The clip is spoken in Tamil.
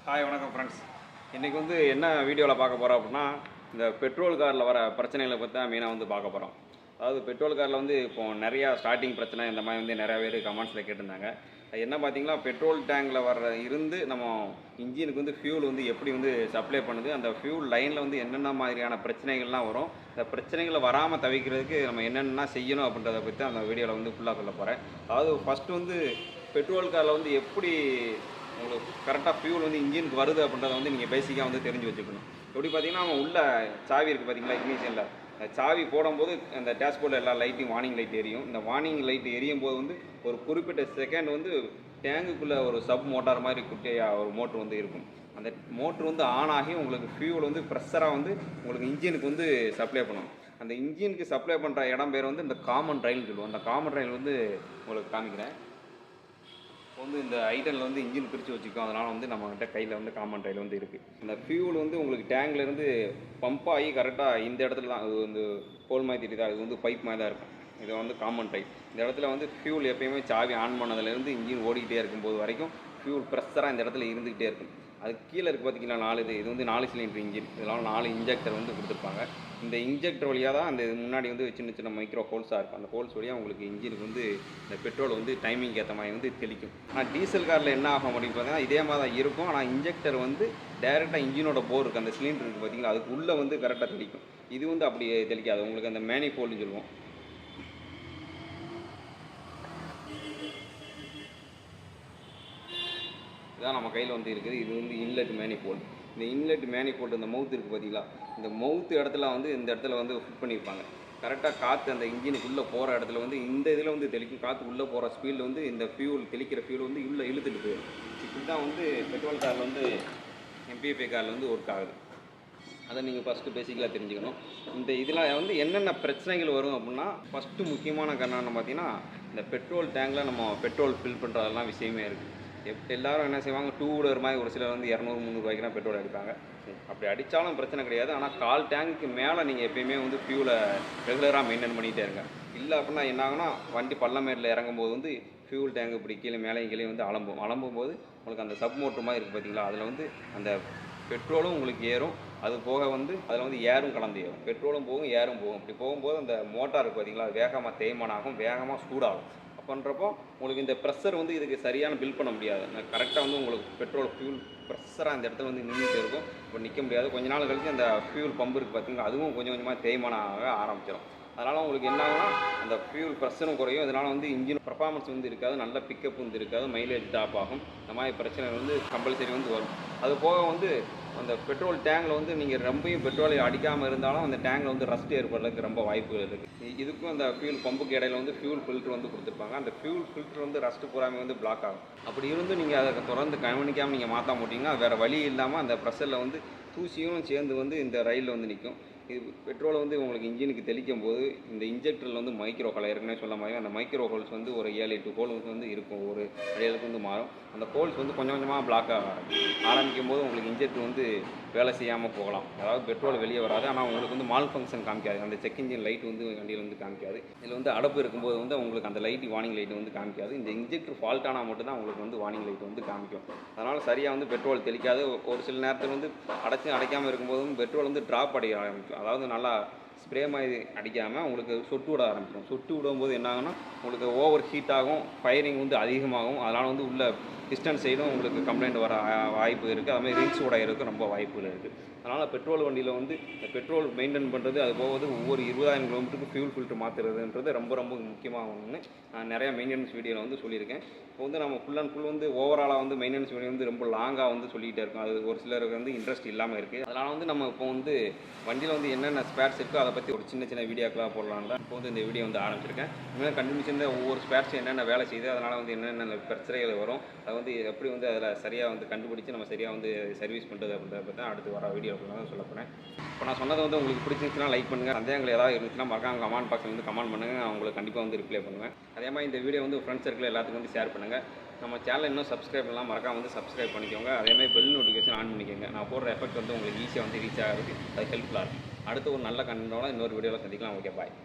ஹாய் வணக்கம் ஃப்ரெண்ட்ஸ். இன்றைக்கி என்ன வீடியோவில் பார்க்க போகிறோம் அப்படின்னா, இந்த பெட்ரோல் காரில் வர பிரச்சனைகளை பற்றி தான் மெயினாக பார்க்க போகிறோம். அதாவது பெட்ரோல் காரில் இப்போது நிறையா ஸ்டார்டிங் பிரச்சனை இந்த மாதிரி நிறையா பேர் கமெண்ட்ஸில் கேட்டிருந்தாங்க. அது என்ன பார்த்தீங்கன்னா, பெட்ரோல் டேங்கில் வர இருந்து நம்ம இன்ஜினுக்கு ஃபியூல் எப்படி சப்ளை பண்ணுது, அந்த ஃபியூல் லைனில் என்னென்ன மாதிரியான பிரச்சனைகள்லாம் வரும், இந்த பிரச்சனைகளை வராமல் தவிர்க்கிறதுக்கு நம்ம என்னென்ன செய்யணும் அப்படின்றத பற்றி அந்த வீடியோவில் ஃபுல்லாக சொல்ல போகிறேன். அதாவது ஃபஸ்ட்டு பெட்ரோல் காரில் எப்படி உங்களுக்கு கரெக்டாக ஃபியூல் இன்ஜினுக்கு வருது அப்படின்றத நீங்கள் பேசிக்காக தெரிஞ்சு வச்சுக்கணும். எப்படி பார்த்தீங்கன்னா, அவங்க உள்ள சாவி இருக்குது பார்த்தீங்களா, இக்னிஷனில் சாவி போடும்போது அந்த டேஷ்போர்டில் எல்லா லைட்டையும் வார்னிங் லைட் எரியும். இந்த வார்னிங் லைட் எரியும் போது ஒரு குறிப்பிட்ட செகண்ட் டேங்குக்குள்ளே ஒரு சப் மோட்டார் மாதிரி குட்டியாக ஒரு மோட்ரு இருக்கும். அந்த மோட்ரு ஆன் ஆகி உங்களுக்கு ஃபியூல் ப்ரெஷராக உங்களுக்கு இன்ஜினுக்கு சப்ளை பண்ணும். அந்த இன்ஜினுக்கு சப்ளை பண்ணுற இடம் பேர் இந்த காமன் ரயில் சொல்லுவோம். அந்த காமன் ரயில் உங்களுக்கு காமிக்கிறேன். இந்த ஐட்டனில் இன்ஜின் பிரித்து வச்சுக்கோம். அதனால் நம்மகிட்ட கையில் காமன் ரயில் இருக்குது. இந்த ஃபியூல் உங்களுக்கு டேங்க்லேருந்து பம்ப் ஆகி கரெக்டாக இந்த இடத்துல தான் அது கோல் மாதிரி தெரியுதா, இது பைப் மாதிரி தான் இருக்கும். இது காமன் ரயில். இந்த இடத்துல ஃபியூல் எப்பயுமே சாவி ஆன் பண்ணதுலேருந்து இன்ஜின் ஓடிக்கிட்டே இருக்கும்போது வரைக்கும் ஃபியூல் ப்ரெஷராக இந்த இடத்துல இருந்துக்கிட்டே இருக்கும். அதுக்கு கீழே இருக்குது பார்த்திங்கன்னா 4 இது 4 சிலிண்டர் இன்ஜின். இதெல்லாம் 4 இன்ஜெக்டர் கொடுத்துருப்பாங்க. இந்த இன்ஜெக்டர் வழியாக தான் அந்த முன்னாடி சின்ன சின்ன மைக்ரோ ஹோல்ஸாக இருக்கும். அந்த ஹோல்ஸ் வழியாக உங்களுக்கு இன்ஜினுக்கு இந்த பெட்ரோல் டைமிங் ஏற்ற மாதிரி தெளிக்கும். ஆனால் டீசல் காரில் என்ன ஆகும் அப்படின்னு பார்த்தீங்கன்னா, இதே மாதிரி தான் இருக்கும். ஆனால் இன்ஜெக்டர் டேரெக்டாக இன்ஜினோட போர் இருக்குது, அந்த சிலிண்டர் இருக்குது பார்த்திங்களா, அதுக்கு உள்ளே கரெக்டாக தெளிக்கும். இது அப்படி தெளிக்காது. உங்களுக்கு அந்த மேனிஃபோல்டுன்னு சொல்லுவோம். இதான் நம்ம கையில் இருக்குது. இது இன்லெட் மேனிஃபோல்டு. இந்த இன்லெட் மேனிஃபோல்டு இந்த மவுத் இருக்குது பார்த்தீங்களா, இந்த மவுத் இடத்துல இந்த இடத்துல ஃபிட் பண்ணியிருப்பாங்க. கரெக்டாக காற்று அந்த இன்ஜினுக்குள்ளே போகிற இடத்துல இந்த இதில் தெளிக்கும். காற்று உள்ளே போகிற ஸ்பீடில் இந்த ஃபியூல் தெளிக்கிற ஃபியூல் உள்ளே இழுத்துட்டு போயிடும். இப்படி தான் பெட்ரோல் காரில் எம்பிஎஃப்ஐ காரில் ஒர்க் ஆகுது. அதை நீங்கள் ஃபஸ்ட்டு பேசிக்கலாக தெரிஞ்சுக்கணும். இந்த இதில் என்னென்ன பிரச்சனைகள் வரும் அப்படின்னா, ஃபஸ்ட்டு முக்கியமான காரணம் பார்த்தீங்கன்னா, இந்த பெட்ரோல் டேங்கில் நம்ம பெட்ரோல் ஃபில் பண்ணுறதெல்லாம் விஷயமே இருக்குது. எல்லோரும் என்ன செய்வாங்க, 2 வீலர் மாதிரி ஒரு சிலர் 200-300 ரூபாய்க்கு தான் பெட்ரோல் அடிப்பாங்க. அப்படி அடித்தாலும் பிரச்சனை கிடையாது. ஆனால் கால் டேங்குக்கு மேலே நீங்கள் எப்பயுமே ஃபியூலை ரெகுலராக மெயின்டைன் பண்ணிகிட்டே இருங்க. இல்லை அப்படின்னா என்ன ஆகுனா, வண்டி பள்ளமேட்டில் இறங்கும்போது ஃபியூல் டேங்கு இப்படி கீழே மேலேயும் கீழே அலம்பும்போது உங்களுக்கு அந்த சப் மோட்டர் மாதிரி இருக்குது பார்த்தீங்களா, அதில் அந்த பெட்ரோலும் உங்களுக்கு ஏறும். அது போக அதில் ஏரும் கலந்து ஏறும். பெட்ரோலும் போகும், ஏரும் போகும். இப்படி போகும்போது அந்த மோட்டார் இருக்குது பார்த்தீங்களா, அது வேகமாக தேய்மானம் ஆகும், வேகமாக சூடாகும். பண்ணுறப்போ உங்களுக்கு இந்த ப்ரெஷர் இதுக்கு சரியான பில் பண்ண முடியாது. கரெக்டாக உங்களுக்கு பெட்ரோல் ஃபியூல் ப்ரெஷராக அந்த இடத்துல நின்றுட்டு இருக்கும். இப்போ நிற்க முடியாது. கொஞ்ச நாள் கழிச்சு அந்த ஃபியூல் பம்பு இருக்குது பார்த்தீங்கன்னா, அதுவும் கொஞ்சம் கொஞ்சமாக தேய்மானம் ஆக ஆரம்பிச்சிடும். அதனால் உங்களுக்கு என்ன ஆகுனா, அந்த ஃபியூல் ப்ரெஷரும் குறையும். இதனால் இன்ஜின் பர்ஃபார்மன்ஸ் இருக்காது, நல்ல பிக்கப் இருக்காது, மைலேஜ் டாப் ஆகும். இந்த மாதிரி பிரச்சனை கம்பல்சரி வரும். அது போக அந்த பெட்ரோல் டேங்கில் நீங்கள் ரொம்பையும் பெட்ரோலை அடிக்காமல் இருந்தாலும் அந்த டேங்கில் ரஸ்ட் ஏற்படுறதுக்கு ரொம்ப வாய்ப்புகள் இருக்குது. இதுக்கும் அந்த ஃபியூல் பம்புக்கு இடையில ஃபியூல் ஃபில்ட்ரு கொடுத்துருப்பாங்க. அந்த ஃபியூல் ஃபில்ட்ரு ரஸ்ட்டு பூராமே பிளாக் ஆகும். அப்படி நீங்கள் அதை தொடர்ந்து கவனிக்காமல் நீங்கள் மாற்ற மாட்டிங்கன்னா, வேறு வழி இல்லாமல் அந்த ப்ரெஷரில் தூசியும் சேர்ந்து இந்த ரயிலில் நிற்கும். இது பெட்ரோலை உங்களுக்கு இன்ஜினுக்கு தெளிக்கும் போது இந்த இன்ஜெக்டரில் மைக்ரோ ஹோல் ஏற்கனவே சொல்ல மாதிரி அந்த மைக்ரோ ஹோல்ஸ் ஒரு 7-8 ஹோல்ஸ் இருக்கும். ஒரு அடையாளுக்கு மாறும். அந்த ஹோல்ஸ் கொஞ்சம் கொஞ்சமாக பிளாக் ஆக ஆரம்பிக்கும் போது உங்களுக்கு இன்ஜெக்டர் வேலை செய்யாமல் போகலாம். அதாவது பெட்ரோல் வெளியே வராது. ஆனால் உங்களுக்கு மால் ஃபங்க்ஷன் காமிக்காது. அந்த செக் இன்ஜின் லைட் வண்டியில் காமிக்காது. இதில் அடப்பு இருக்கும்போது உங்களுக்கு அந்த லைட் வார்னிங் லைட் காமிக்காது. இந்த இன்ஜெக்டர் ஃபால்ட் ஆனால் மட்டும்தான் உங்களுக்கு வார்னிங் லைட் காமிக்கும். அதனால் சரியாக பெட்ரோல் தெளிக்காது. ஒரு சில நேரத்தில் அடைக்காமல் இருக்கும்போதும் பெட்ரோல் ட்ராப் அடைய ஆரம்பிக்கும். அதாவது நல்லா ஸ்ப்ரே மாதிரி அடிக்காமல் உங்களுக்கு சொட்டு விட ஆரம்பிக்கும். சொட்டு விடும்போது என்ன ஆகுனா, உங்களுக்கு ஓவர் ஹீட் ஆகும், ஃபயரிங் அதிகமாகும். அதனால் உள்ள டிஸ்டன்ஸ் சைடும் உங்களுக்கு கம்ப்ளைண்ட் வர வாய்ப்பு இருக்குது. அதுமாதிரி ரிங்ஸ் உடையிறதுக்கு ரொம்ப வாய்ப்புகள் இருக்குது. அதனால் பெட்ரோல் வண்டியில் இந்த பெட்ரோல் மெயின்டைன் பண்ணுறது, அது போவது ஒவ்வொரு 20,000 கிலோமீட்டருக்கு ஃபியூல் ஃபில்ட்ரு மாற்றுறதுன்றது ரொம்ப ரொம்ப முக்கியமாக ஒன்று. நான் நிறையா மெயின்டெனன்ஸ் வீடியோவில் சொல்லியிருக்கேன். இப்போ நம்ம ஃபுல் அண்ட் ஃபுல் ஓவராலாக மெயின்டெனன்ஸ் வீடியோ ரொம்ப லாங்காக சொல்லிகிட்டே இருக்கும். அது ஒரு சிலருக்கு இன்ட்ரெஸ்ட் இல்லாமல் இருக்குது. அதனால் நம்ம இப்போ வண்டியில் என்னென்ன ஸ்பேர்ஸ் இருக்கோ அதை பற்றி ஒரு சின்ன சின்ன வீடியோக்கெலாம் போடலான்னு தான் இப்போ இந்த வீடியோ ஆரம்பிச்சிருக்கேன். இனிமேல் கண்டினியூஷன் ஒவ்வொரு ஸ்பேர்ஸ் என்னென்ன வேலை செய்யுது, அதனால் என்னென்ன பிரச்சனைகள் வரும், அதை எப்படி அதில் சரியாக கண்டுபிடிச்சி நம்ம சரியாக சர்வீஸ் பண்ணுறது அப்படின்றத பற்றி தான் அடுத்து வர வீடியோக்குள்ள தான் சொல்ல போகிறேன். இப்போ நான் சொன்னது உங்களுக்கு பிடிச்சிருந்துச்சுன்னா லைக் பண்ணுங்கள். சந்தேகங்கள் ஏதாவது இருந்துச்சுன்னா மறக்காம கமெண்ட் பாக்ஸில் கமெண்ட் பண்ணுங்கள். நான் உங்களுக்கு கண்டிப்பாக ரிப்ளை பண்ணுவேன். அதே மாதிரி இந்த வீடியோ ஃப்ரெண்ட்ஸ் சர்க்கிள் எல்லாத்துக்கும் ஷேர் பண்ணுங்கள். நம்ம சேனல் இன்னும் சப்ஸ்கிரைப் பண்ணலாம், மறக்காம சப்ஸ்கிரைப் பண்ணிக்கோங்க. அதேமாதிரி பெல் நோட்டிஃபிகேஷன் ஆன் பண்ணிக்கோங்க. நான் போடுற எஃபெக்ட் உங்களுக்கு ஈஸியாக ரீச் ஆகிறதுக்கு அது ஹெல்ப்ஃபுல்லாக இருக்கும். அடுத்து ஒரு நல்ல கண்டென்ட்டோட இன்னொரு வீடியோவில் சந்திக்கலாம். ஓகே, பாய்.